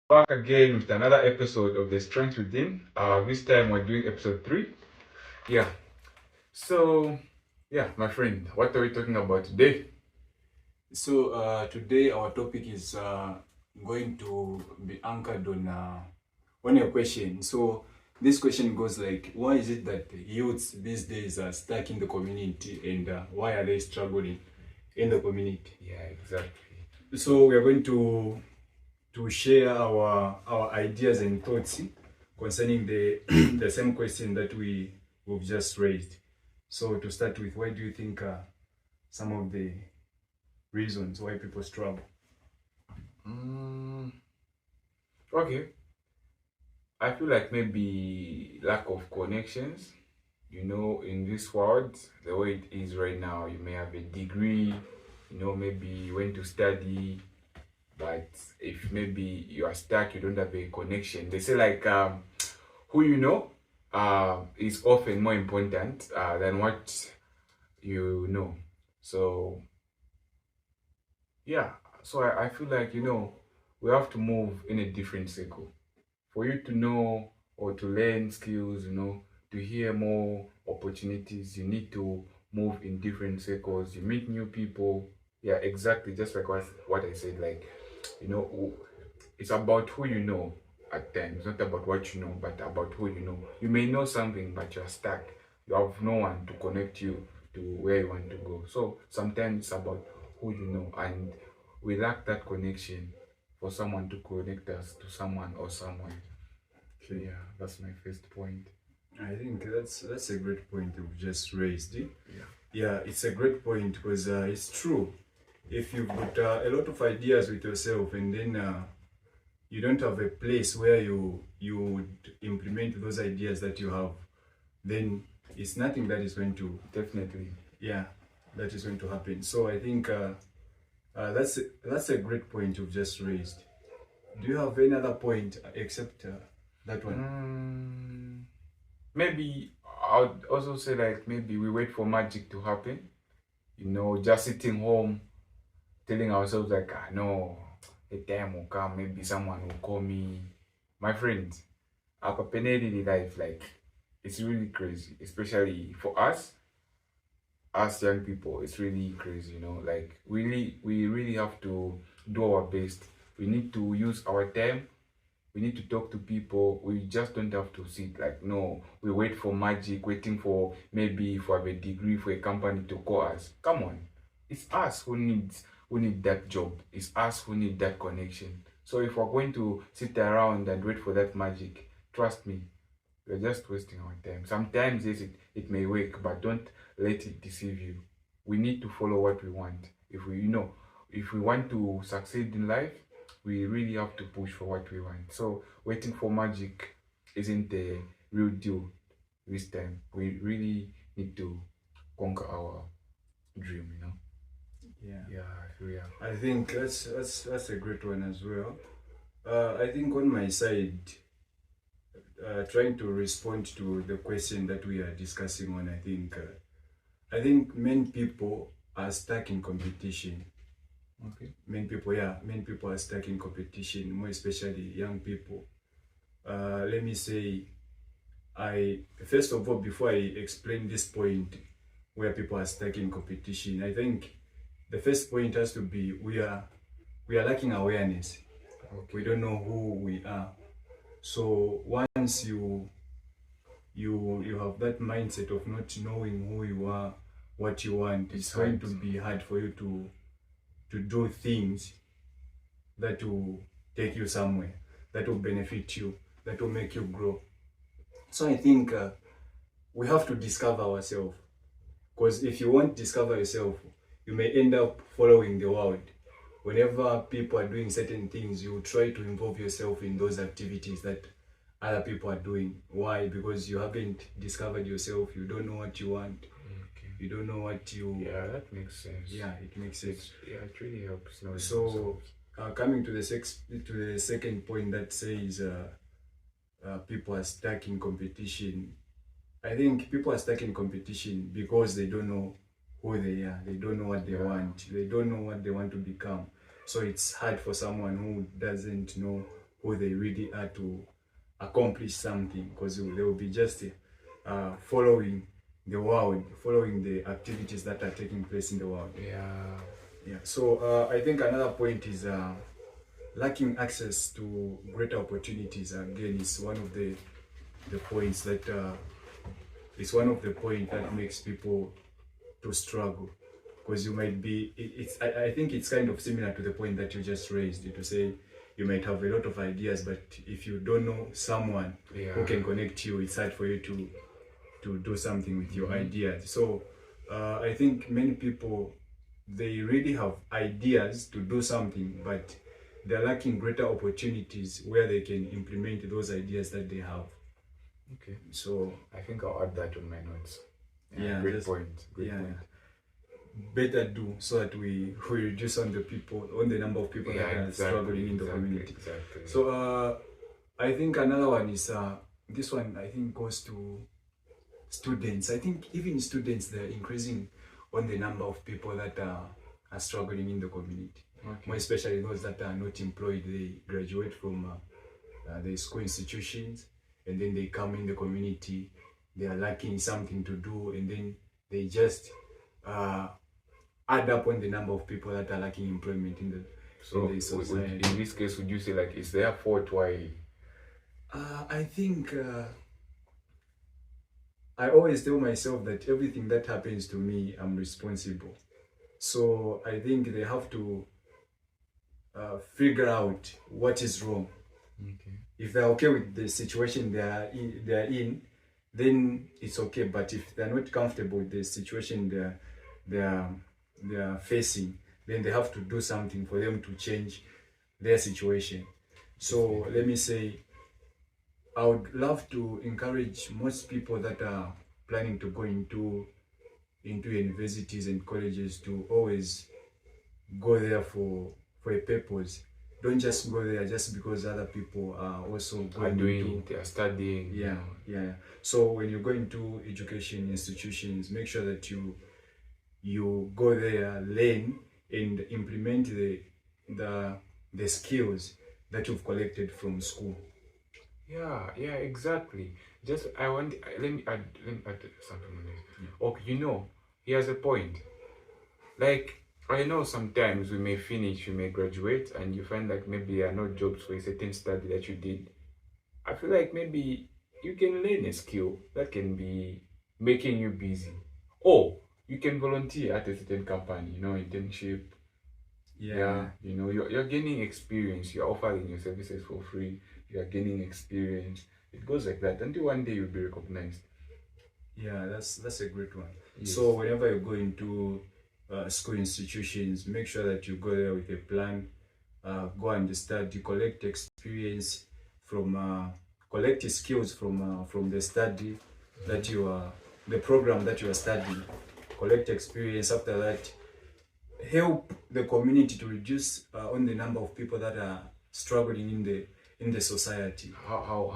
Back again with another episode of The Strength Within. This time we're doing episode 3. Yeah. So, yeah, my friend, what are we talking about today? Today our topic is going to be anchored on a question. So this question goes like, why is it that youths these days are stuck in the community, and why are they struggling in the community? Yeah, exactly. So we are going to share our ideas and thoughts concerning the the same question that we've just raised. So to start with, why do you think some of the reasons why people struggle? Mm, okay. I feel like maybe lack of connections. In this world, the way it is right now, you may have a degree, maybe you went to study, but if maybe you are stuck, you don't have a connection. They say like who you know is often more important than what you know. So yeah, so I feel like we have to move in a different circle for you to know or to learn skills. To hear more opportunities, you need to move in different circles. You meet new people. Yeah, exactly. Just like what I said. Like you know, it's about who you know at times, not about what you know, but about who you know. You may know something, but you're stuck. You have no one to connect you to where you want to go. So sometimes it's about who you know, and we lack that connection for someone to connect us to someone or someone. So Okay. yeah, that's my first point. I think that's a great point you've just raised. Yeah. Yeah, it's a great point because it's true. If you've got a lot of ideas with yourself, and then you don't have a place where you would implement those ideas that you have, then it's nothing that is going to, Definitely. yeah, that is going to happen. So I think that's a great point you've just raised. Do you have any other point except that one? Maybe I would also say like maybe we wait for magic to happen. Just sitting home telling ourselves like, no, a time will come, maybe someone will call me. My friends, our daily life, like, it's really crazy, especially for us as young people. It's really crazy, like, we really have to do our best. We need to use our time. We need to talk to people. We just don't have to sit like, no, we wait for magic, waiting for maybe for a degree for a company to call us. Come on. It's us who need that job. It's us who need that connection. So if we're going to sit around and wait for that magic, trust me, we're just wasting our time. Sometimes yes, it may work, but don't let it deceive you. We need to follow what we want. If we want to succeed in life, we really have to push for what we want. So waiting for magic isn't the real deal this time. We really need to conquer our dream. Yeah. Yeah, I feel yeah. I think that's a great one as well. I think on my side, trying to respond to the question that we are discussing on, I think many people are stuck in competition. Okay. Many people are stuck in competition, more especially young people. Let me say, I first of all, before I explain this point where people are stuck in competition, I think the first point has to be we are lacking awareness. Okay. We don't know who we are. So once you have that mindset of not knowing who you are, what you want, it's going to be hard for you to do things that will take you somewhere, that will benefit you, that will make you grow. So I think we have to discover ourselves, because if you won't discover yourself, you may end up following the world. Whenever people are doing certain things, you try to involve yourself in those activities that other people are doing. Why? Because you haven't discovered yourself. You don't know what you want. Okay. You don't know what you. Yeah, that makes sense. Yeah, it makes sense. Yeah, it really helps. So, coming to the second point that says people are stuck in competition. I think people are stuck in competition because they don't know who they are. They don't know what they want. They don't know what they want to become. So it's hard for someone who doesn't know who they really are to accomplish something, because they will be just following the world, following the activities that are taking place in the world. Yeah. So I think another point is lacking access to greater opportunities. Again, is one of the points that it's one of the points that makes people to struggle, because you might be I think it's kind of similar to the point that you just raised, to say you might have a lot of ideas, but if you don't know someone who can connect you, it's hard for you to do something with your ideas. So I think many people, they really have ideas to do something, but they're lacking greater opportunities where they can implement those ideas that they have. Okay. So I think I'll add that on my notes. Great point. Great point. Better do, so that we reduce on the number of people that are struggling in the community. Exactly. So I think another one is this one, I think, goes to students. I think even students, they're increasing on the number of people that are struggling in the community. More especially those that are not employed. They graduate from the school institutions, and then they come in the community. They are lacking something to do, and then they just add up on the number of people that are lacking employment in the society. In this case, would you say like it's their fault? Why? I think I always tell myself that everything that happens to me, I'm responsible. So I think they have to figure out what is wrong. Okay. If they're okay with the situation they are in, then it's okay. But if they're not comfortable with the situation they are facing, then they have to do something for them to change their situation. So let me say, I would love to encourage most people that are planning to go into universities and colleges to always go there for a purpose. Don't just go there just because other people are also going they are studying. Yeah. So when you go into education institutions, make sure that you go there, learn, and implement the skills that you've collected from school. Yeah, exactly. Let me add something on this. Okay, here's a point. Like, I know sometimes we may graduate, and you find like maybe there are no jobs for a certain study that you did. I feel like maybe you can learn a skill that can be making you busy. Or you can volunteer at a certain company, internship. You're gaining experience. You're offering your services for free. You are gaining experience. It goes like that until one day you'll be recognized. Yeah, that's a great one. Yes. So whenever you go into school institutions, make sure that you go there with a plan. Go and study, collect experience collect skills from the study that the program that you are studying. Collect experience. After that, help the community to reduce on the number of people that are struggling in the society. How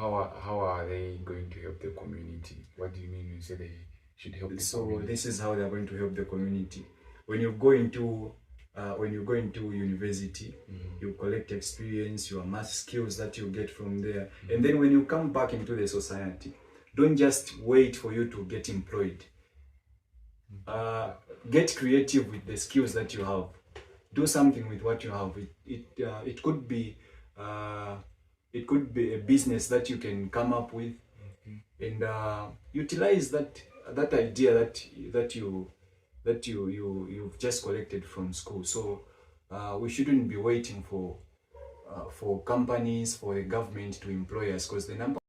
are they going to help the community? What do you mean when you say they should help the community? This is how they are going to help the community. When you go into university, you collect experience, your math skills that you get from there, and then when you come back into the society, don't just wait for you to get employed. Get creative with the skills that you have. Do something with what you have. It could be a business that you can come up with, and utilize that idea that you've just collected from school. So we shouldn't be waiting for companies, for the government to employ us, because the number